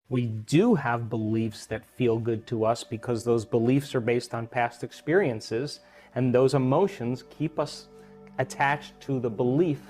We do have beliefs that feel good to us because those beliefs are based on past experiences, and those emotions keep us attached to the belief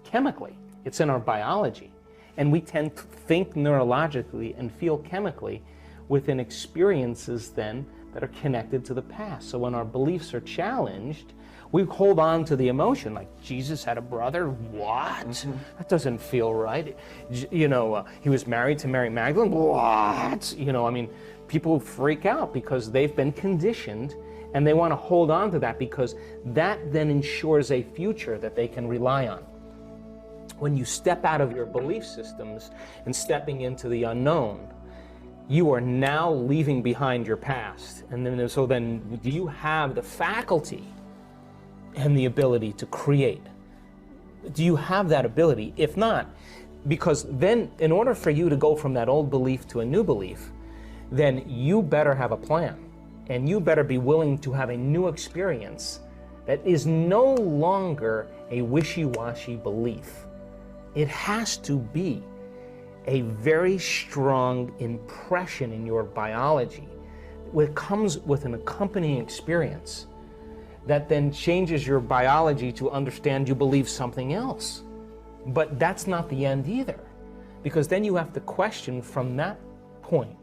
chemically. It's in our biology. And we tend to think neurologically and feel chemically within experiences then that are connected to the past. So when our beliefs are challenged, we hold on to the emotion, like Jesus had a brother. What? Mm-hmm. That doesn't feel right. You know, he was married to Mary Magdalene. What? You know, I mean, people freak out because they've been conditioned, and they want to hold on to that because that then ensures a future that they can rely on. When you step out of your belief systems and stepping into the unknown, you are now leaving behind your past. And then, so then, do you have the faculty and the ability to create? Do you have that ability? If not, because then in order for you to go from that old belief to a new belief, then you better have a plan, and you better be willing to have a new experience that is no longer a wishy-washy belief. It has to be a very strong impression in your biology. It comes with an accompanying experience that then changes your biology to understand you believe something else. But that's not the end either, because then you have to question from that point,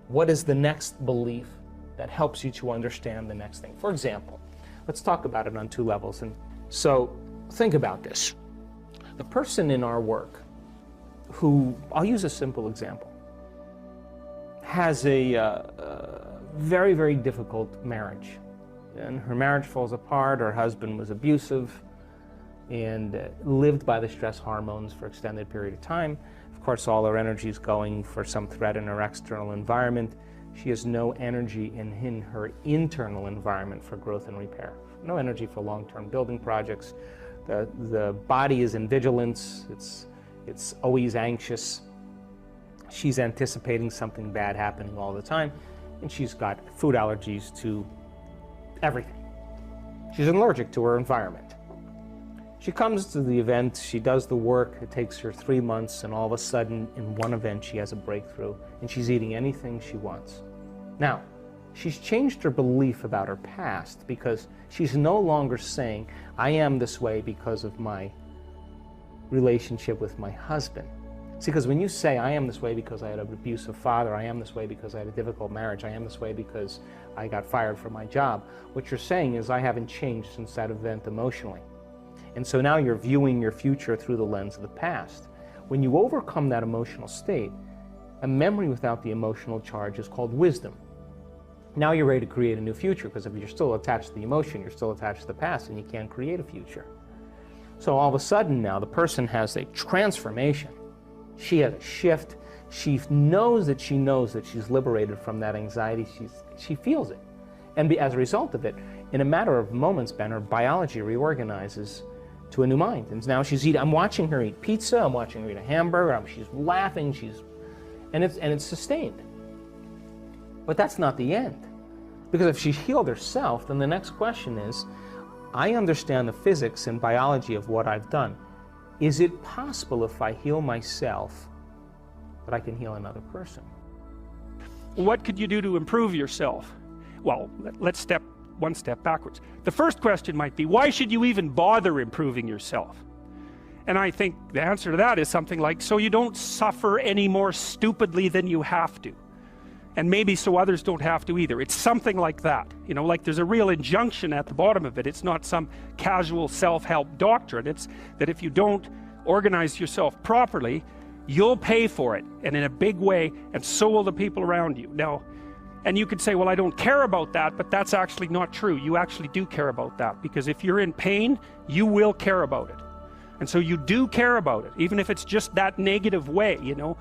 what is the next belief that helps you to understand the next thing? For example, let's talk about it on two levels. And so think about this. The person in our work who, I'll use a simple example, has a very, very difficult marriage. And her marriage falls apart, her husband was abusive, and lived by the stress hormones for an extended period of time. Of course, all her energy is going for some threat in her external environment. She has no energy in her internal environment for growth and repair. No energy for long-term building projects. The body is in vigilance. It's always anxious. She's anticipating something bad happening all the time, and she's got food allergies to everything. She's allergic to her environment. She comes to the event, she does the work, it takes her 3 months, and all of a sudden, in one event, she has a breakthrough, and she's eating anything she wants. Now, she's changed her belief about her past because she's no longer saying, I am this way because of my relationship with my husband. See, because when you say, I am this way because I had an abusive father, I am this way because I had a difficult marriage, I am this way because I got fired from my job, what you're saying is, I haven't changed since that event emotionally. And so now you're viewing your future through the lens of the past. When you overcome that emotional state, a memory without the emotional charge is called wisdom. Now you're ready to create a new future, because if you're still attached to the emotion, you're still attached to the past, and you can't create a future. So all of a sudden now, the person has a transformation. She has a shift. She knows that she's liberated from that anxiety. She feels it. And as a result of it, in a matter of moments, Ben, her biology reorganizes to a new mind. And now she's eating, I'm watching her eat pizza, I'm watching her eat a hamburger, she's laughing, and it's sustained. But that's not the end. Because if she's healed herself, then the next question is, I understand the physics and biology of what I've done. Is it possible if I heal myself that I can heal another person? What could you do to improve yourself? Well, let's step one step backwards. The first question might be, why should you even bother improving yourself? And I think the answer to that is something like, so you don't suffer any more stupidly than you have to. And maybe so others don't have to either. It's something like that. You know, like there's a real injunction at the bottom of it. It's not some casual self-help doctrine. It's that if you don't organize yourself properly, you'll pay for it, and in a big way, and so will the people around you. Now, and you could say, well, I don't care about that, but that's actually not true. You actually do care about that, because if you're in pain, you will care about it. And so you do care about it, even if it's just that negative way, you know.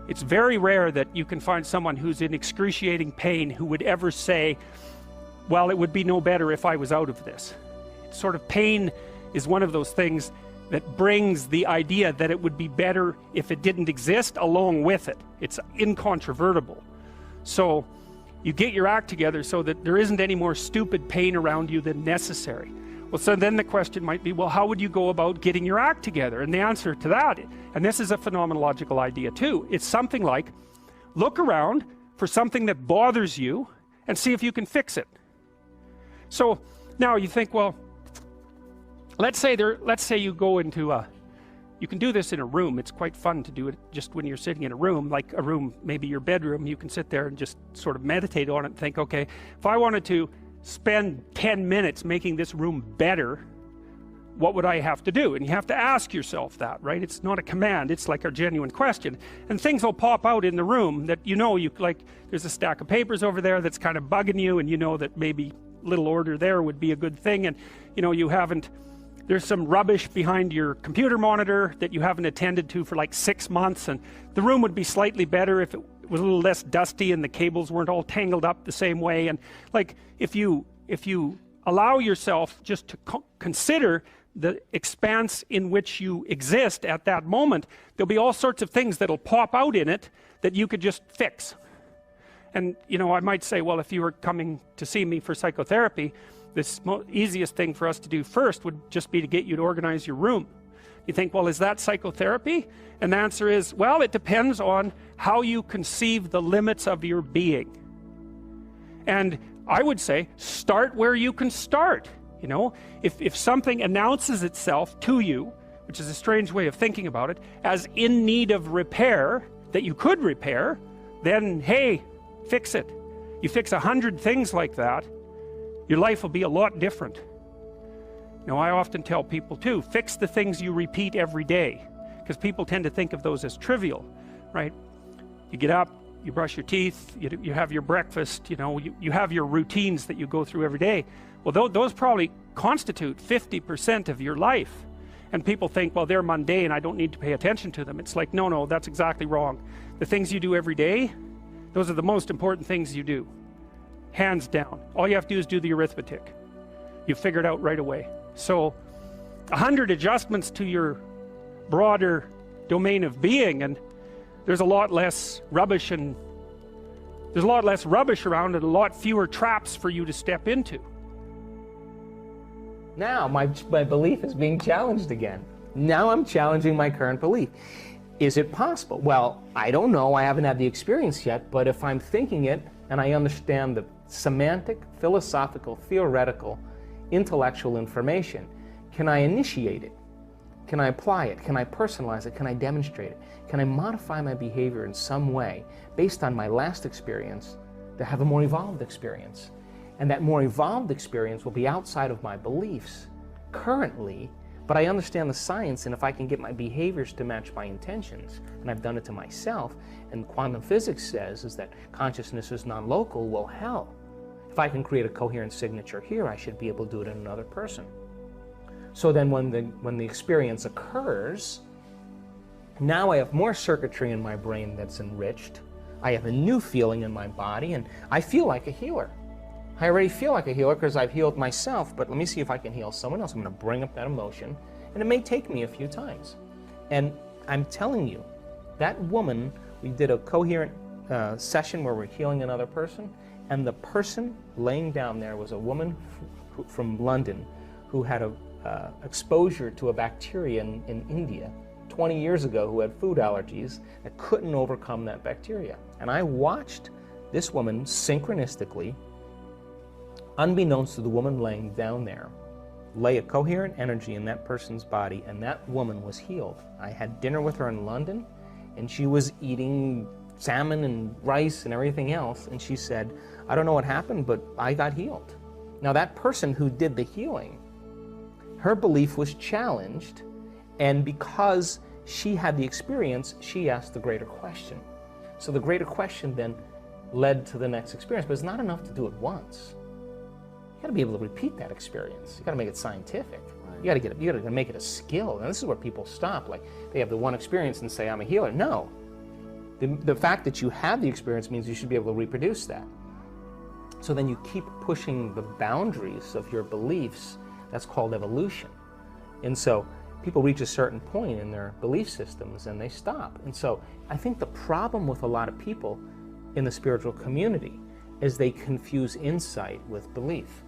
It's very rare that you can find someone who's in excruciating pain who would ever say, well, it would be no better if I was out of this. Sort of pain is one of those things that brings the idea that it would be better if it didn't exist along with it. It's incontrovertible. So you get your act together so that there isn't any more stupid pain around you than necessary. Well, so then the question might be, well, how would you go about getting your act together? And the answer to that, and this is a phenomenological idea too, it's something like, look around for something that bothers you and see if you can fix it. So now you think, well, let's say you go into you can do this in a room. It's quite fun to do it just when you're sitting in a room, like a room, maybe your bedroom. You can sit there and just sort of meditate on it and think, okay, if I wanted to spend 10 minutes making this room better, what would I have to do? And you have to ask yourself that, right? It's not a command, it's like a genuine question. And things will pop out in the room that you like, there's a stack of papers over there that's kind of bugging you, and you know that maybe little order there would be a good thing, and there's some rubbish behind your computer monitor that you haven't attended to for like 6 months, and the room would be slightly better if it was a little less dusty and the cables weren't all tangled up the same way. And like, if you allow yourself just to consider the expanse in which you exist at that moment, there'll be all sorts of things that'll pop out in it that you could just fix. And I might say, well, if you were coming to see me for psychotherapy, this easiest thing for us to do first would just be to get you to organize your room. You think, well, is that psychotherapy? And the answer is, well, it depends on how you conceive the limits of your being. And I would say, start where you can start. If something announces itself to you, which is a strange way of thinking about it, as in need of repair, that you could repair, then hey, fix it. You fix 100 things like that, your life will be a lot different. I often tell people too, fix the things you repeat every day, because people tend to think of those as trivial, right? You get up, you brush your teeth, you have your breakfast, you have your routines that you go through every day. Well, those probably constitute 50% of your life. And people think, well, they're mundane, I don't need to pay attention to them. It's like, no, that's exactly wrong. The things you do every day, those are the most important things you do. Hands down. All you have to do is do the arithmetic. You figure it out right away. So 100 adjustments to your broader domain of being, and there's a lot less rubbish around, and a lot fewer traps for you to step into. Now my belief is being challenged again. Now I'm challenging my current belief. Is it possible? Well, I don't know. I haven't had the experience yet, but if I'm thinking it and I understand the semantic, philosophical, theoretical, intellectual information, can I initiate it? Can I apply it? Can I personalize it? Can I demonstrate it? Can I modify my behavior in some way based on my last experience to have a more evolved experience? And that more evolved experience will be outside of my beliefs currently, but I understand the science, and if I can get my behaviors to match my intentions, and I've done it to myself, and quantum physics says is that consciousness is non-local, well, hell, if I can create a coherent signature here, I should be able to do it in another person. So then when the experience occurs, now I have more circuitry in my brain that's enriched, I have a new feeling in my body, and I feel like a healer. I already feel like a healer because I've healed myself, but let me see if I can heal someone else. I'm going to bring up that emotion, and it may take me a few times. And I'm telling you, that woman, we did a coherent session where we're healing another person, and the person laying down there was a woman from London who had a exposure to a bacteria in India 20 years ago, who had food allergies that couldn't overcome that bacteria. And I watched this woman synchronistically, unbeknownst to the woman laying down there, lay a coherent energy in that person's body, and that woman was healed. I had dinner with her in London, and she was eating salmon and rice and everything else, and she said, I don't know what happened, but I got healed. Now that person who did the healing, her belief was challenged, and because she had the experience, she asked the greater question. So the greater question then led to the next experience, but it's not enough to do it once. You got to be able to repeat that experience. You got to make it scientific. Right. You got to make it a skill. And this is where people stop. Like, they have the one experience and say, I'm a healer. No. The fact that you have the experience means you should be able to reproduce that. So then you keep pushing the boundaries of your beliefs. That's called evolution. And so people reach a certain point in their belief systems and they stop. And so I think the problem with a lot of people in the spiritual community is they confuse insight with belief.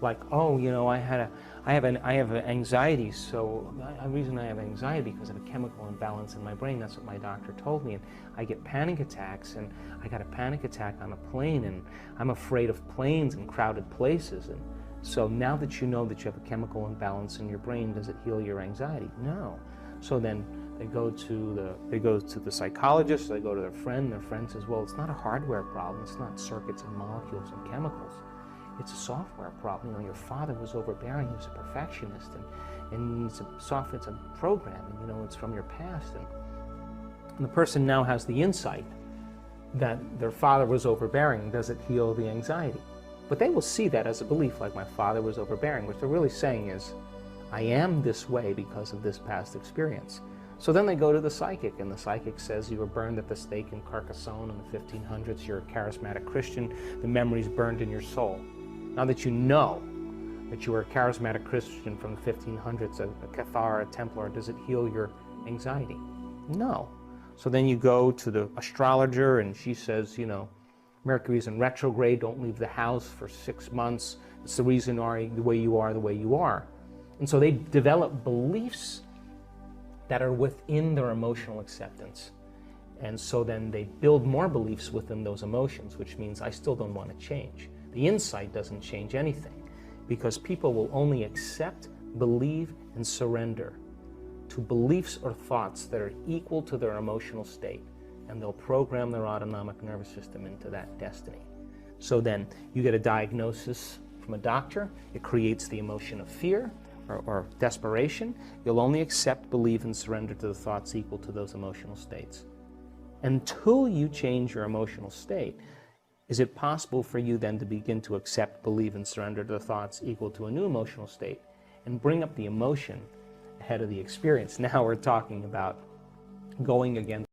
Like, oh, I I have anxiety, so the reason I have anxiety because of a chemical imbalance in my brain. That's what my doctor told me. And I get panic attacks, and I got a panic attack on a plane, and I'm afraid of planes and crowded places. And so now that you know that you have a chemical imbalance in your brain, does it heal your anxiety? No. So then they go to the psychologist, they go to their friend says, well, it's not a hardware problem, it's not circuits and molecules and chemicals. It's a software problem. You know, your father was overbearing, he was a perfectionist, and it's a programming, you know, it's from your past. And the person now has the insight that their father was overbearing. Does it heal the anxiety? But they will see that as a belief, like my father was overbearing. What they're really saying is, I am this way because of this past experience. So then they go to the psychic, and the psychic says you were burned at the stake in Carcassonne in the 1500s, you're a charismatic Christian, the memory's burned in your soul. Now that you know that you were a charismatic Christian from the 1500s, a Cathar, a Templar, does it heal your anxiety? No. So then you go to the astrologer, and she says, you know, Mercury's in retrograde, don't leave the house for 6 months. It's the reason the way you are. And so they develop beliefs that are within their emotional acceptance. And so then they build more beliefs within those emotions, which means I still don't want to change. The insight doesn't change anything, because people will only accept, believe, and surrender to beliefs or thoughts that are equal to their emotional state, and they'll program their autonomic nervous system into that destiny. So then you get a diagnosis from a doctor, it creates the emotion of fear, or desperation. You'll only accept, believe, and surrender to the thoughts equal to those emotional states. Until you change your emotional state, is it possible for you then to begin to accept, believe, and surrender to the thoughts equal to a new emotional state and bring up the emotion ahead of the experience? Now we're talking about going against